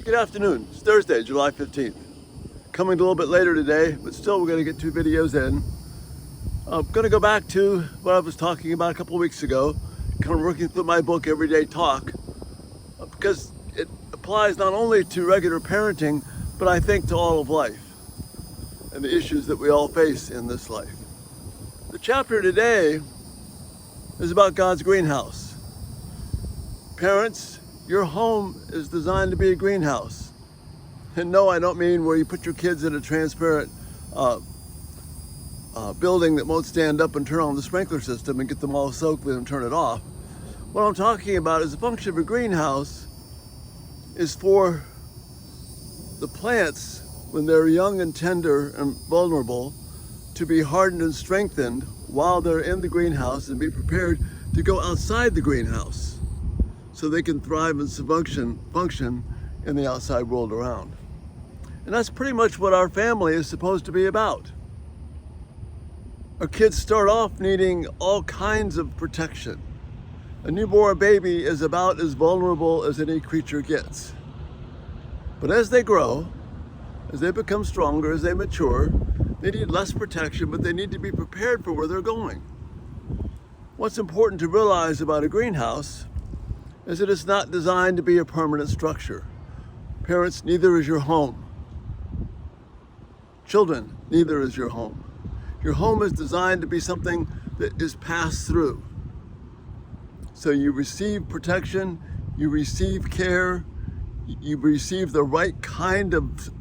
Good afternoon. It's Thursday, July 15th. Coming a little bit later today, but still we're going to get 2 videos in. I'm going to go back to what I was talking about a couple weeks ago, kind of working through my book, Everyday Talk, because it applies not only to regular parenting, but I think to all of life and the issues that we all face in this life. The chapter today is about God's greenhouse. Parents, your home is designed to be a greenhouse. And no, I don't mean where you put your kids in a transparent building that won't stand up and turn on the sprinkler system and get them all soaked and turn it off. What I'm talking about is the function of a greenhouse is for the plants, when they're young and tender and vulnerable, to be hardened and strengthened while they're in the greenhouse and be prepared to go outside the greenhouse so they can thrive and function in the outside world around. And that's pretty much what our family is supposed to be about. Our kids start off needing all kinds of protection. A newborn baby is about as vulnerable as any creature gets. But as they grow, as they become stronger, as they mature, they need less protection, but they need to be prepared for where they're going. What's important to realize about a greenhouse is that it's not designed to be a permanent structure. Parents, neither is your home. Children, neither is your home. Your home is designed to be something that is passed through. So you receive protection, you receive care, you receive the right kind of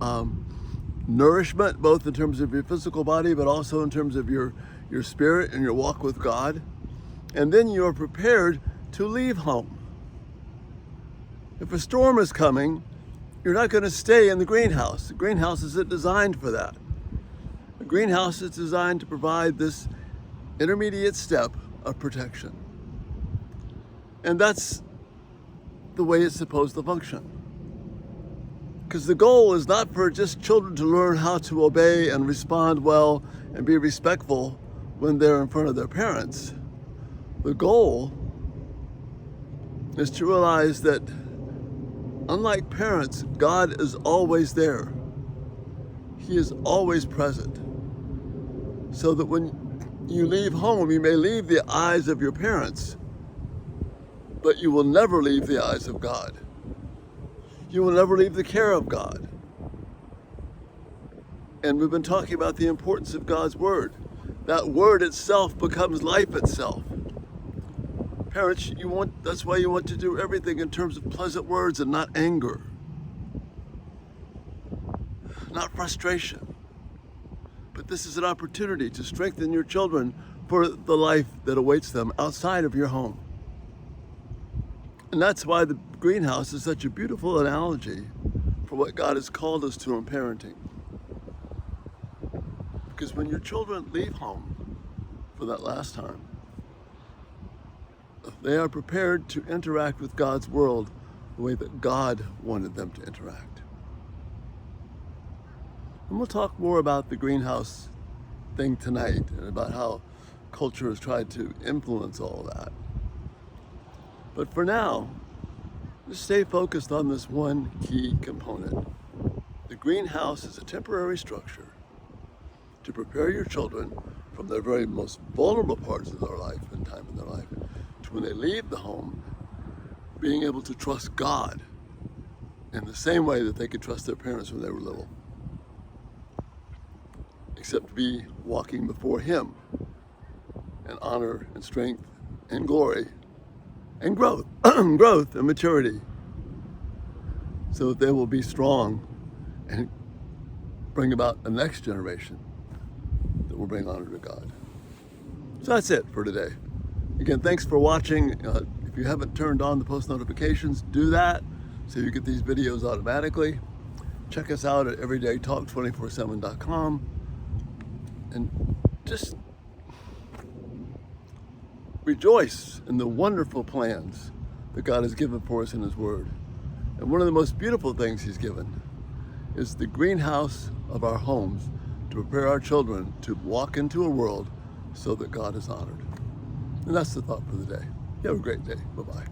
nourishment, both in terms of your physical body, but also in terms of your spirit and your walk with God. And then you are prepared to leave home. If a storm is coming, you're not going to stay in the greenhouse. The greenhouse isn't designed for that. The greenhouse is designed to provide this intermediate step of protection. And that's the way it's supposed to function. Because the goal is not for just children to learn how to obey and respond well and be respectful when they're in front of their parents. The goal is to realize that unlike parents, God is always there. He is always present. So that when you leave home, you may leave the eyes of your parents, but you will never leave the eyes of God. You will never leave the care of God. And we've been talking about the importance of God's word. That word itself becomes life itself. Parents, that's why you want to do everything in terms of pleasant words and not anger, not frustration. But this is an opportunity to strengthen your children for the life that awaits them outside of your home. And that's why the greenhouse is such a beautiful analogy for what God has called us to in parenting. Because when your children leave home for that last time, they are prepared to interact with God's world the way that God wanted them to interact. And we'll talk more about the greenhouse thing tonight and about how culture has tried to influence all of that. But for now, just stay focused on this one key component. The greenhouse is a temporary structure to prepare your children from their very most vulnerable parts of their life and time in their life to when they leave the home, being able to trust God in the same way that they could trust their parents when they were little, except to be walking before Him in honor and strength and glory and growth, growth and maturity, so that they will be strong and bring about a next generation that will bring honor to God. So that's it for today. Again, thanks for watching. If you haven't turned on the post notifications, do that so you get these videos automatically. Check us out at everydaytalk247.com and just rejoice in the wonderful plans that God has given for us in His Word. And one of the most beautiful things He's given is the greenhouse of our homes to prepare our children to walk into a world so that God is honored. And that's the thought for the day. You have a great day. Bye-bye.